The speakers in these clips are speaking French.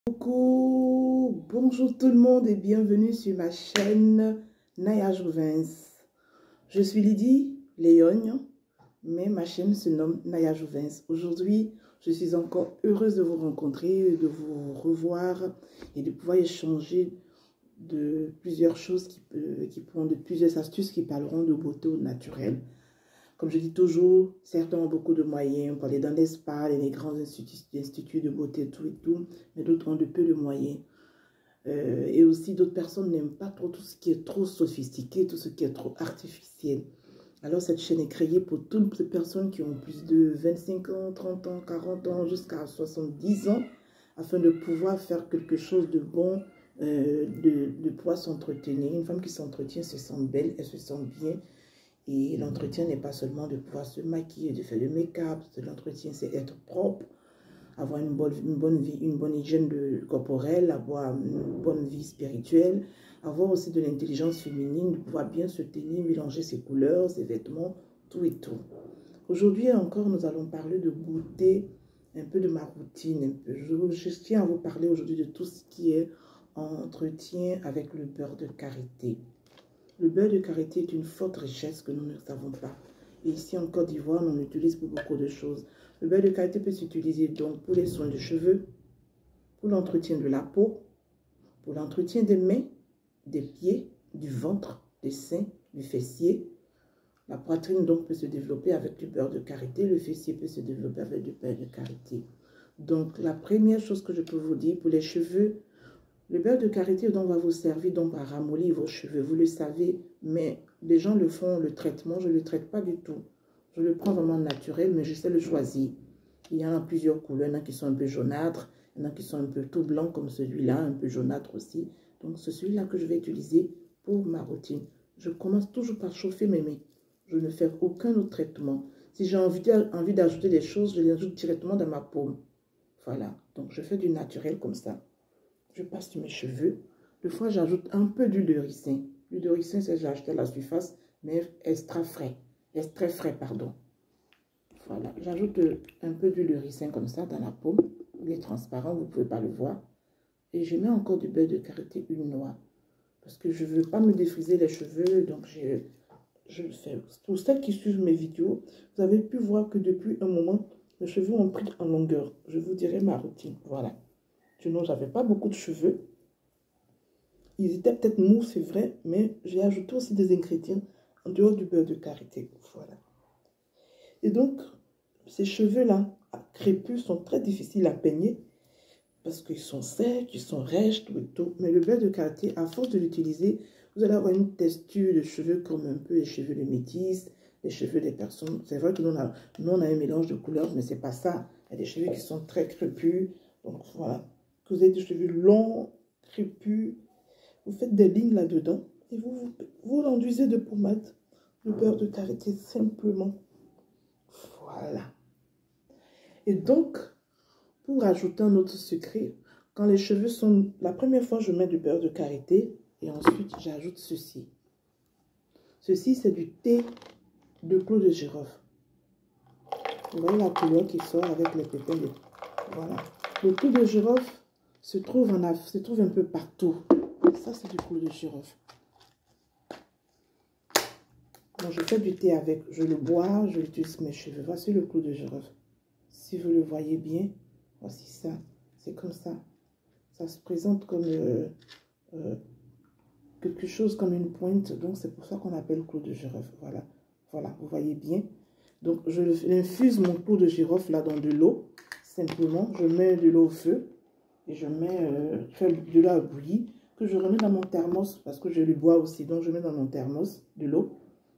Coucou, bonjour tout le monde et bienvenue sur ma chaîne Naya Jouvens. Je suis Lydie Léogne, mais ma chaîne se nomme Naya Jouvens. Aujourd'hui, je suis encore heureuse de vous rencontrer, de vous revoir et de pouvoir échanger de plusieurs choses de plusieurs astuces qui parleront de beauté au naturel. Comme je dis toujours, certains ont beaucoup de moyens pour aller dans les spas, les grands instituts de beauté, tout et tout, mais d'autres ont de peu de moyens. Et aussi, d'autres personnes n'aiment pas trop tout ce qui est trop sophistiqué, tout ce qui est trop artificiel. Alors, cette chaîne est créée pour toutes les personnes qui ont plus de 25 ans, 30 ans, 40 ans, jusqu'à 70 ans, afin de pouvoir faire quelque chose de bon, de pouvoir s'entretenir. Une femme qui s'entretient se sent belle, elle se sent bien. Et l'entretien n'est pas seulement de pouvoir se maquiller, de faire le make-up. L'entretien, c'est être propre, avoir une bonne vie, une bonne hygiène corporelle, avoir une bonne vie spirituelle, avoir aussi de l'intelligence féminine, de pouvoir bien se tenir, mélanger ses couleurs, ses vêtements, tout et tout. Aujourd'hui encore, nous allons parler de beauté, un peu de ma routine. Je tiens à vous parler aujourd'hui de tout ce qui est entretien avec le beurre de karité. Le beurre de karité est une forte richesse que nous ne savons pas. Et ici en Côte d'Ivoire, on l'utilise pour beaucoup de choses. Le beurre de karité peut s'utiliser donc pour les soins de cheveux, pour l'entretien de la peau, pour l'entretien des mains, des pieds, du ventre, des seins, du fessier. La poitrine donc peut se développer avec du beurre de karité. Le fessier peut se développer avec du beurre de karité. Donc la première chose que je peux vous dire pour les cheveux, le beurre de karité donc va vous servir donc à ramollir vos cheveux. Vous le savez, mais les gens le font, le traitement. Je ne le traite pas du tout. Je le prends vraiment naturel, mais je sais le choisir. Il y en a plusieurs couleurs. Il y en a qui sont un peu jaunâtres. Il y en a qui sont un peu tout blancs comme celui-là, un peu jaunâtre aussi. Donc c'est celui-là que je vais utiliser pour ma routine. Je commence toujours par chauffer mes mains. Je ne fais aucun autre traitement. Si j'ai envie d'ajouter des choses, je les ajoute directement dans ma paume. Voilà. Donc je fais du naturel comme ça. Je passe sur mes cheveux. Des fois, j'ajoute un peu d'huile de ricin. L'huile de ricin, c'est j'ai acheté à la surface, mais extra frais. Extrait frais, pardon. Voilà. J'ajoute un peu d'huile de ricin comme ça dans la paume. Il est transparent, vous ne pouvez pas le voir. Et je mets encore du beurre de karité, une noix. Parce que je ne veux pas me défriser les cheveux, donc je le fais. Pour celles qui suivent mes vidéos, vous avez pu voir que depuis un moment, mes cheveux ont pris en longueur. Je vous dirai ma routine. Voilà. Sinon, je n'avais pas beaucoup de cheveux. Ils étaient peut-être mous, c'est vrai, mais j'ai ajouté aussi des ingrédients en dehors du beurre de karité. Voilà. Et donc, ces cheveux-là, crépus, sont très difficiles à peigner parce qu'ils sont secs, ils sont rêches, tout et tout. Mais le beurre de karité, à force de l'utiliser, vous allez avoir une texture de cheveux comme un peu les cheveux de métis, les cheveux des personnes. C'est vrai que nous, on a un mélange de couleurs, mais ce n'est pas ça. Il y a des cheveux qui sont très crépus. Donc, voilà. Vous avez des cheveux longs, crépus, vous faites des lignes là-dedans et vous l'enduisez de pommade, de beurre de karité simplement. Voilà. Et donc, pour ajouter un autre secret, quand les cheveux sont... La première fois, je mets du beurre de karité et ensuite, j'ajoute ceci. Ceci, c'est du thé de clou de girofle. Vous voyez la couleur qui sort avec les pépins de... Voilà. Le clou de girofle se trouve un peu partout. Ça, c'est du clou de girofle. Donc, je fais du thé avec. Je le bois, je l'utilise sur mes cheveux. Voici le clou de girofle. Si vous le voyez bien, voici ça. C'est comme ça. Ça se présente comme quelque chose comme une pointe. Donc, c'est pour ça qu'on appelle clou de girofle. Voilà. Voilà, vous voyez bien. Donc, je infuse mon clou de girofle là dans de l'eau. Simplement, je mets de l'eau au feu. Et je fais de l'eau à bouillir. Que je remets dans mon thermos parce que je le bois aussi. Donc, je mets dans mon thermos de l'eau.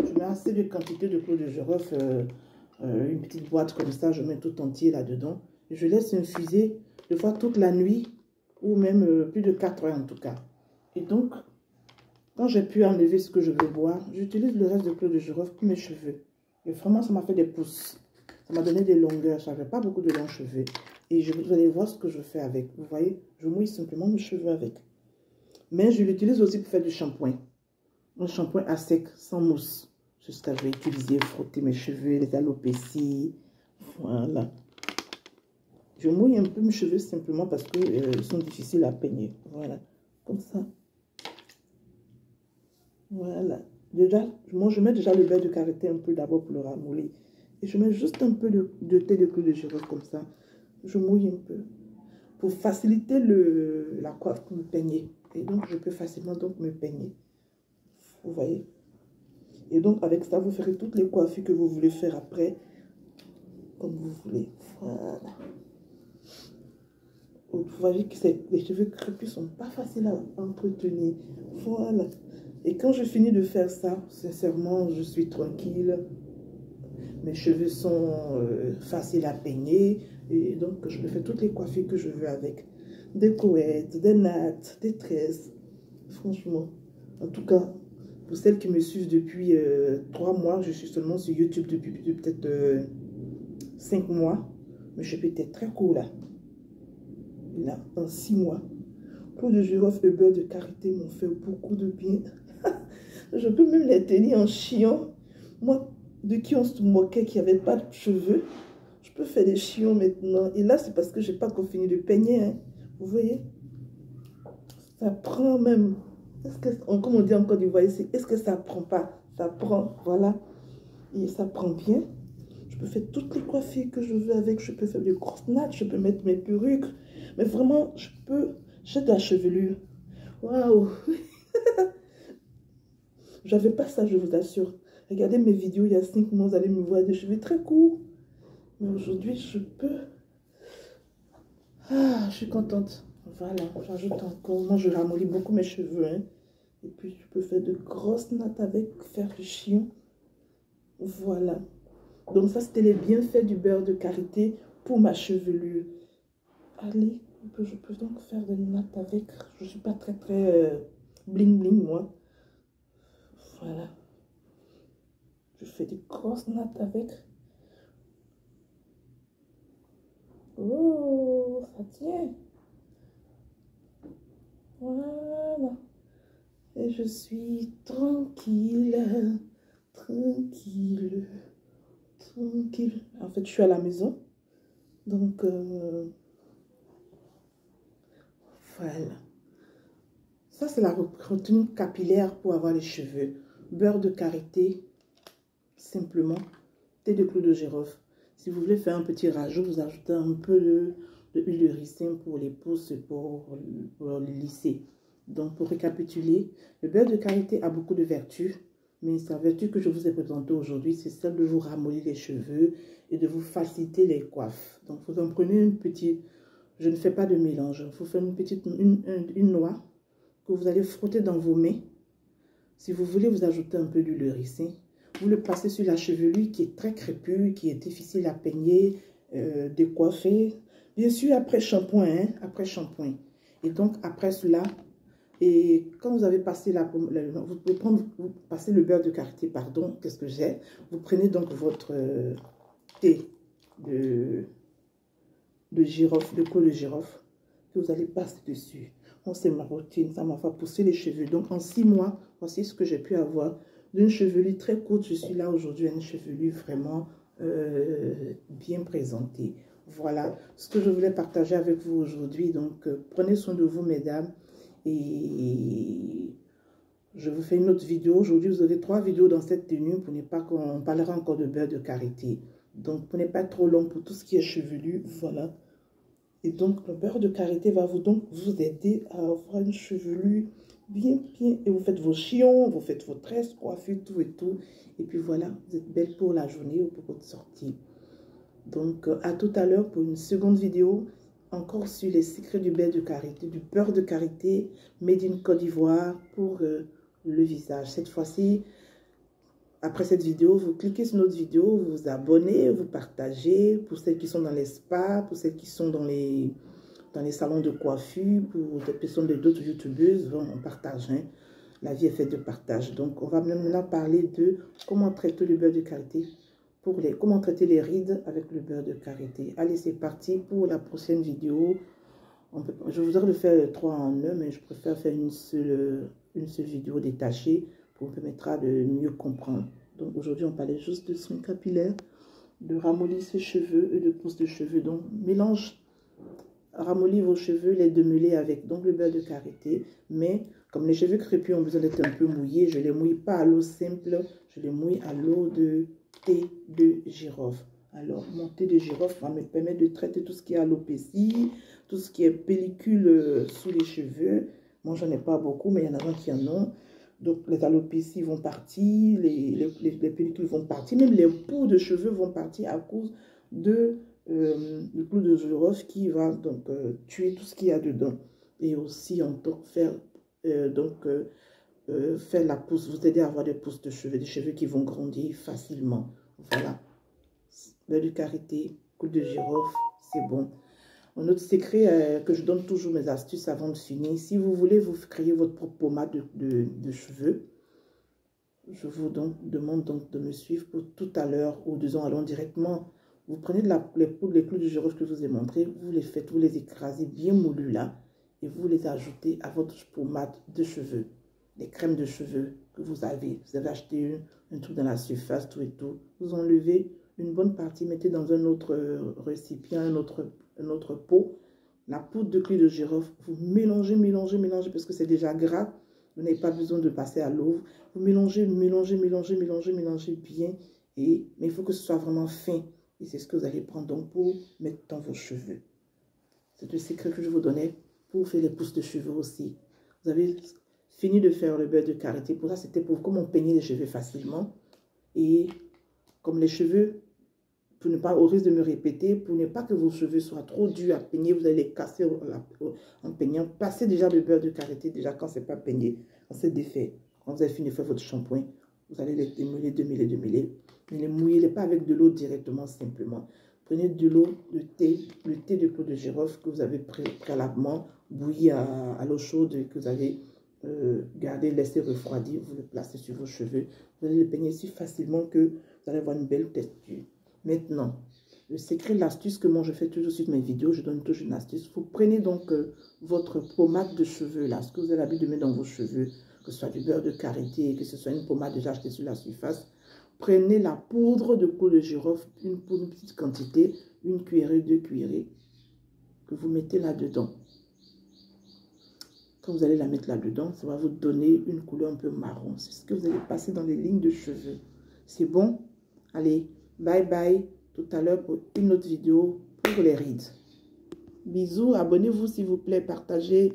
Je mets assez de quantité de clou de girofle, une petite boîte comme ça. Je mets tout entier là-dedans. Et je laisse infuser des fois toute la nuit ou même plus de 4 heures en tout cas. Et donc, quand j'ai pu enlever ce que je veux boire, j'utilise le reste de clou de girofle pour mes cheveux. Et vraiment, ça m'a fait des pousses. Ça m'a donné des longueurs. Je n'avais pas beaucoup de longs cheveux. Et vous allez voir ce que je fais avec. Vous voyez, je mouille simplement mes cheveux avec. Mais je l'utilise aussi pour faire du shampoing. Un shampoing à sec, sans mousse. C'est ce que je vais utiliser, frotter mes cheveux, les alopécies. Voilà. Je mouille un peu mes cheveux simplement parce que ils sont difficiles à peigner. Voilà, comme ça. Voilà. Déjà, moi, je mets déjà le beurre de karité un peu d'abord pour le ramollir. Et je mets juste un peu de thé de clou de girofle comme ça. Je mouille un peu. Pour faciliter la coiffe pour me peigner. Et donc, je peux facilement donc me peigner. Vous voyez? Et donc, avec ça, vous ferez toutes les coiffures que vous voulez faire après. Comme vous voulez. Voilà. Vous voyez que les cheveux crépus sont pas faciles à entretenir. Voilà. Et quand je finis de faire ça, sincèrement, je suis tranquille. Mes cheveux sont faciles à peigner. Et donc, je peux faire toutes les coiffures que je veux avec. Des couettes, des nattes, des tresses. Franchement. En tout cas, pour celles qui me suivent depuis 3 mois, je suis seulement sur YouTube depuis peut-être 5 mois. Mais je peux être très cool là. Là, en 6 mois. Clou de girofle et beurre de karité m'ont fait beaucoup de bien. Je peux même les tenir en chignon. Moi, de qui on se moquait qui n'avait pas de cheveux, je peux faire des chignons maintenant. Et là, c'est parce que je n'ai pas encore fini de peigner. Hein. Vous voyez? Ça prend même. Comme on dit en Côte d'Ivoire ici, est-ce que ça prend pas? Ça prend, voilà. Et ça prend bien. Je peux faire toutes les coiffures que je veux avec. Je peux faire des grosses nattes. Je peux mettre mes perruques. Mais vraiment, j'ai de la chevelure. Waouh! J'avais pas ça, je vous assure. Regardez mes vidéos il y a 5 mois, vous allez me voir des cheveux très courts. Mais aujourd'hui, je peux. Ah, je suis contente. Voilà, j'ajoute encore. Moi, je ramollis beaucoup mes cheveux. Hein. Et puis, je peux faire de grosses nattes avec, faire du chignon. Voilà. Donc, ça, c'était les bienfaits du beurre de karité pour ma chevelure. Allez, je peux donc faire des nattes avec. Je ne suis pas très, très bling bling, moi. Voilà. Je fais des grosses nattes avec. Oh, ça tient. Voilà. Et je suis tranquille. Tranquille. Tranquille. En fait, je suis à la maison. Donc, voilà. Ça, c'est la routine capillaire pour avoir les cheveux. Beurre de karité, simplement. Thé de clou de girofle. Si vous voulez faire un petit rajout, vous ajoutez un peu de huile de ricin pour les pousses, pour les lisser. Donc, pour récapituler, le beurre de karité a beaucoup de vertus. Mais sa vertu que je vous ai présentée aujourd'hui, c'est celle de vous ramollir les cheveux et de vous faciliter les coiffes. Donc, vous en prenez une petite... Je ne fais pas de mélange. Vous faites une noix que vous allez frotter dans vos mains. Si vous voulez, vous ajoutez un peu d'huile de ricin. Vous le passez sur la chevelure qui est très crépue, qui est difficile à peigner, décoiffer. Bien sûr, après shampoing, hein, après shampoing. Et donc, après cela, et quand vous avez passé vous pouvez vous passez le beurre de karité, pardon, qu'est-ce que j'ai? Vous prenez donc votre thé de girofle, de clou de girofle, que vous allez passer dessus. Bon, c'est ma routine, ça m'a fait pousser les cheveux. Donc, en 6 mois, voici ce que j'ai pu avoir. D'une chevelure très courte, je suis là aujourd'hui, une chevelure vraiment bien présentée. Voilà ce que je voulais partager avec vous aujourd'hui. Donc, prenez soin de vous, mesdames. Et je vous fais une autre vidéo. Aujourd'hui, vous aurez 3 vidéos dans cette tenue pour ne pas qu'on parlera encore de beurre de karité. Donc, pour ne pas être trop long pour tout ce qui est chevelu, voilà. Et donc, le beurre de karité va vous aider à avoir une chevelure bien. Et vous faites vos chignons, vous faites vos tresses, coiffures, tout et tout. Et puis voilà, vous êtes belle pour la journée ou pour votre sortie. Donc, à tout à l'heure pour une seconde vidéo, encore sur les secrets du beurre de karité, made in Côte d'Ivoire pour le visage. Cette fois-ci, après cette vidéo, vous cliquez sur notre vidéo, vous vous abonnez, vous partagez pour celles qui sont dans les spas, pour celles qui sont dans les salons de coiffure, pour des personnes d'autres youtubeuses, on partage. Hein. La vie est faite de partage. Donc, on va maintenant parler de comment traiter le beurre de karité, comment traiter les rides avec le beurre de karité. Allez, c'est parti pour la prochaine vidéo. Je voudrais le faire 3 en 1, mais je préfère faire une seule vidéo détachée pour permettra de mieux comprendre. Donc aujourd'hui, on parlait juste de soins capillaires, de ramollir ses cheveux et de pousse de cheveux. Donc mélange ramollir vos cheveux, les démêler avec donc le beurre de karité. Mais comme les cheveux crépus ont besoin d'être un peu mouillés, je ne les mouille pas à l'eau simple, je les mouille à l'eau de thé de girofle. Alors, mon thé de girofle va me permettre de traiter tout ce qui est alopécie, tout ce qui est pellicule sous les cheveux. Moi, j'en ai pas beaucoup, mais il y en a qui en ont. Donc, les alopécies vont partir, les pellicules vont partir, même les poux de cheveux vont partir à cause de du clou de girofle qui va donc tuer tout ce qu'il y a dedans. Et aussi, faire la pousse, vous aider à avoir des pousses de cheveux, des cheveux qui vont grandir facilement. Voilà. Beurre de karité, clou de girofle, c'est bon. Un autre secret que je donne toujours mes astuces avant de finir. Si vous voulez vous créer votre propre pommade de cheveux, je vous demande donc de me suivre pour tout à l'heure ou disons allons directement. Vous prenez les clous de girofle que je vous ai montré, vous les faites, vous les écrasez bien moulus là et vous les ajoutez à votre pommade de cheveux. Les crèmes de cheveux que vous avez acheté un truc dans la surface, tout et tout. Vous enlevez une bonne partie, mettez dans un autre récipient, un autre pot. La poudre de clou de girofle, vous mélangez, mélangez, mélangez parce que c'est déjà gras. Vous n'avez pas besoin de passer à l'eau. Vous mélangez, mélangez, mélangez, mélangez, mélangez bien. Mais il faut que ce soit vraiment fin. Et c'est ce que vous allez prendre donc pour mettre dans vos cheveux. C'est le secret que je vous donnais pour faire les pousses de cheveux aussi. Vous avez fini de faire le beurre de karité. Pour ça, c'était pour comment peigner les cheveux facilement. Et comme les cheveux, pour ne pas, au risque de me répéter, pour ne pas que vos cheveux soient trop durs à peigner, vous allez les casser en peignant. Passez déjà le beurre de karité, déjà quand c'est pas peigné, quand c'est défait. Quand vous avez fini de faire votre shampoing, vous allez les démêler, démêler, démêler. Ne les mouillez pas avec de l'eau directement, simplement. Prenez de l'eau, le thé de clou de girofle que vous avez préalablement bouilli à l'eau chaude, que vous avez gardé, laissé refroidir, vous le placez sur vos cheveux. Vous allez les peigner si facilement que vous allez avoir une belle texture. Maintenant, le secret, l'astuce que moi je fais toujours sur mes vidéos, je donne toujours une astuce. Vous prenez donc votre pommade de cheveux, là, ce que vous avez l'habitude de mettre dans vos cheveux, que ce soit du beurre de karité, que ce soit une pommade déjà achetée sur la surface. Prenez la poudre de clou de girofle, une petite quantité, une cuillerée, 2 cuillerées, que vous mettez là-dedans. Quand vous allez la mettre là-dedans, ça va vous donner une couleur un peu marron. C'est ce que vous allez passer dans les lignes de cheveux. C'est bon? Allez, bye bye. Tout à l'heure pour une autre vidéo pour les rides. Bisous, abonnez-vous s'il vous plaît, partagez.